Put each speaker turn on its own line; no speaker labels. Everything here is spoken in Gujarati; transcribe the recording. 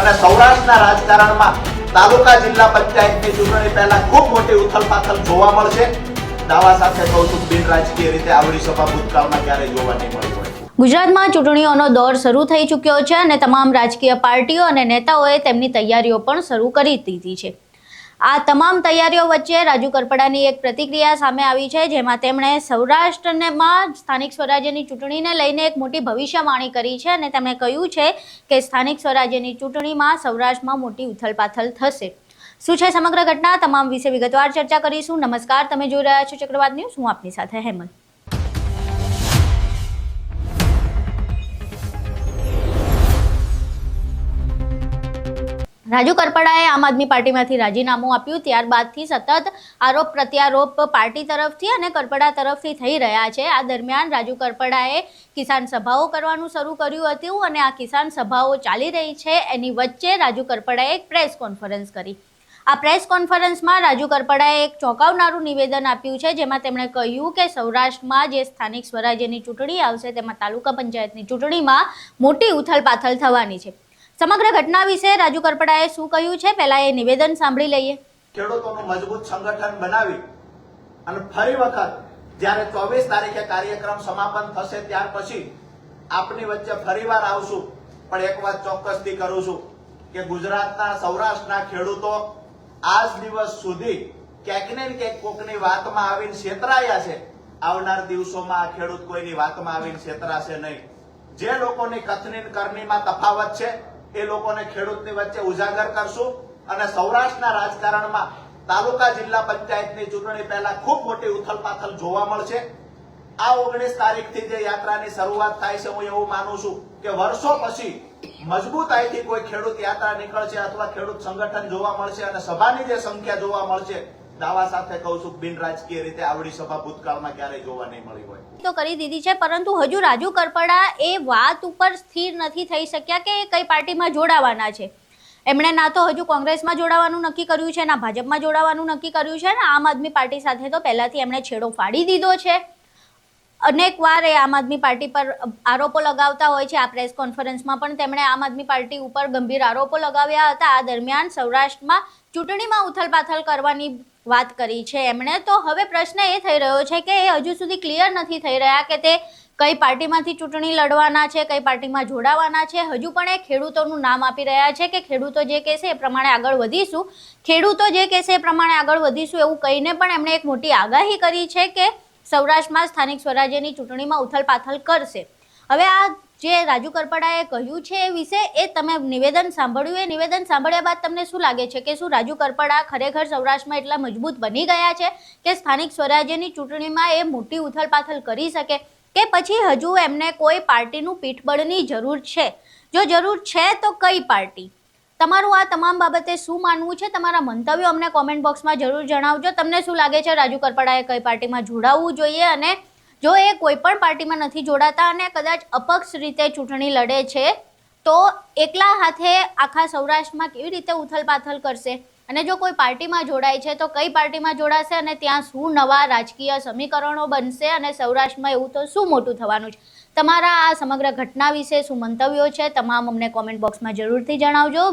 અને સૌરાષ્ટ્રના રાજકારણમાં તાલુકા જિલ્લા પંચાયતની ચૂંટણી પહેલા ખૂબ મોટી ઉથલપાથલ જોવા મળશે। દાવા સાથે કહું છું, બિન રાજકીય રીતે આવડી સભા ભૂતકાળમાં ક્યારેય જોવા નહીં મળી હોય।
ગુજરાતમાં ચૂંટણીઓનો દોર શરૂ થઈ ચૂક્યો છે અને તમામ રાજકીય પાર્ટીઓ અને નેતાઓએ તેમની તૈયારીઓ પણ શરૂ કરી દીધી છે। આ તમામ તૈયારીઓ વચ્ચે રાજુ કરપડાની એક પ્રતિક્રિયા સામે આવી છે, જેમાં તેમણે સૌરાષ્ટ્રમાં સ્થાનિક સ્વરાજ્યની ચૂંટણીને લઈને એક મોટી ભવિષ્યવાણી કરી છે અને તેમણે કહ્યું છે કે સ્થાનિક સ્વરાજ્યની ચૂંટણીમાં સૌરાષ્ટ્રમાં મોટી ઉથલપાથલ થશે। શું છે સમગ્ર ઘટના, તમામ વિશે વિગતવાર ચર્ચા કરીશું। નમસ્કાર, તમે જોઈ રહ્યા છો ચક્રવાત ન્યૂઝ, હું આપની સાથે હેમંત। રાજુ કરપડાએ આમ આદમી પાર્ટીમાંથી રાજીનામું આપ્યું ત્યારબાદથી સતત આરોપ પ્રત્યારોપ પાર્ટી તરફથી અને કરપડા તરફથી થઈ રહ્યા છે। આ દરમિયાન રાજુ કરપડાએ કિસાન સભાઓ કરવાનું શરૂ કર્યું હતું અને આ કિસાન સભાઓ ચાલી રહી છે એની વચ્ચે રાજુ કરપડાએ એક પ્રેસ કોન્ફરન્સ કરી। આ પ્રેસ કોન્ફરન્સમાં રાજુ કરપડાએ એક ચોંકાવનારું નિવેદન આપ્યું છે, જેમાં તેમણે કહ્યું કે સૌરાષ્ટ્રમાં જે સ્થાનિક સ્વરાજ્યની ચૂંટણી આવશે તેમાં તાલુકા પંચાયતની ચૂંટણીમાં મોટી ઉથલપાથલ થવાની છે। સમગ્ર ઘટના વિશે રાજુ કરપડાએ શું કહ્યું છે, પહેલા એ નિવેદન સાંભળી લઈએ।
ખેડૂતોનું મજબૂત સંગઠન બનાવી અને ફરી વખત જ્યારે 24 તારીખે કાર્યક્રમ સમાપન થશે ત્યાર પછી આપની વચ્ચે ફરીવાર આવશું। પણ એક વાત ચોક્કસથી કરું છું કે ગુજરાતના સૌરાષ્ટ્રના ખેડૂતો આજ દિવસ સુધી ક્યાંક ને ક્યાંક કોકની વાતમાં આવીને છેતરાયા છે। આવનાર દિવસોમાં આ ખેડૂત કોઈની વાતમાં આવીને છેતરાશે નહીં। જે લોકોની કથની કરણીમાં તફાવત છે એ લોકોને ખેડૂતની વચ્ચે ઉજાગર કરશું અને સૌરાષ્ટ્રના રાજકારણમાં તાલુકા જિલ્લા પંચાયતની ચૂંટણી પહેલા ખૂબ મોટી ઉથલપાથલ જોવા મળશે। આ 19 તારીખથી જે યાત્રાની શરૂઆત થાય છે, હું એવું માનું છું કે વર્ષો પછી મજબૂતાઈથી કોઈ ખેડૂત યાત્રા નીકળશે અથવા ખેડૂત સંગઠન જોવા મળશે અને સભાની જે સંખ્યા જોવા મળશે, દાવા સાથે કહું છું, બિન રાજકીય રીતે આવડી સભા ભૂતકાળમાં ક્યારેય જોવા નહીં મળી હોય।
તો કરી દીધી છે, પરંતુ હજુ રાજુ કરપડા એ વાત ઉપર સ્થિર નથી થઈ શક્યા કે કઈ પાર્ટીમાં જોડાવાના છે। એમણે ના તો હજુ કોંગ્રેસમાં જોડાવાનું નક્કી કર્યું છે, ના ભાજપમાં જોડાવાનું નક્કી કર્યું છે, ને આમ આદમી પાર્ટી સાથે તો પહેલાથી એમણે છેડો ફાડી દીધો છે। અનેક વાર એ આમ આદમી પાર્ટી પર આરોપો લગાવતા હોય છે। આ પ્રેસ કોન્ફરન્સમાં પણ તેમણે આમ આદમી પાર્ટી ઉપર ગંભીર આરોપો લગાવ્યા હતા। આ દરમિયાન સૌરાષ્ટ્રમાં ચૂંટણીમાં ઉથલપાથલ કરવાની વાત કરી છે એમણે। તો હવે પ્રશ્ન એ થઈ રહ્યો છે કે એ હજુ સુધી ક્લિયર નથી થઈ રહ્યા કે તે કઈ પાર્ટીમાંથી ચૂંટણી લડવાના છે, કઈ પાર્ટીમાં જોડાવાના છે। હજુ પણ એ ખેડૂતોનું નામ આપી રહ્યા છે કે ખેડૂતો જે કહેશે એ પ્રમાણે આગળ વધીશું, ખેડૂતો જે કહેશે એ પ્રમાણે આગળ વધીશું, એવું કહીને પણ એમણે એક મોટી આગાહી કરી છે કે સૌરાષ્ટ્રમાં સ્થાનિક સ્વરાજ્યની ચૂંટણીમાં ઉથલપાથલ કરશે। હવે આ જે રાજુ કરપડાએ કહ્યું છે એ વિશે એ તમે નિવેદન સાંભળ્યું, એ નિવેદન સાંભળ્યા બાદ તમને શું લાગે છે કે શું રાજુ કરપડા ખરેખર સૌરાષ્ટ્રમાં એટલા મજબૂત બની ગયા છે કે સ્થાનિક સ્વરાજ્યની ચૂંટણીમાં એ મોટી ઉથલપાથલ કરી શકે, કે પછી હજુ એમને કોઈ પાર્ટીનું પીઠબળની જરૂર છે? જો જરૂર છે તો કઈ પાર્ટી? તમારું આ તમામ બાબતે શું માનવું છે? તમારા મંતવ્યો અમને કોમેન્ટ બોક્સમાં જરૂર જણાવજો। તમને શું લાગે છે રાજુ કરપડાએ કઈ પાર્ટીમાં જોડાવવું જોઈએ, અને જો એ કોઈ પણ પાર્ટીમાં નથી જોડાતા અને કદાચ અપક્ષ રીતે ચૂંટણી લડે છે તો એકલા હાથે આખા સૌરાષ્ટ્રમાં કેવી રીતે ઉથલપાથલ કરશે? અને જો કોઈ પાર્ટીમાં જોડાય છે તો કઈ પાર્ટીમાં જોડાશે અને ત્યાં શું નવા રાજકીય સમીકરણો બનશે અને સૌરાષ્ટ્રમાં એવું તો શું મોટું થવાનું છે? તમારા આ સમગ્ર ઘટના વિશે શું મંતવ્યો છે, તમામ અમને કોમેન્ટ બોક્સમાં જરૂરથી જણાવજો।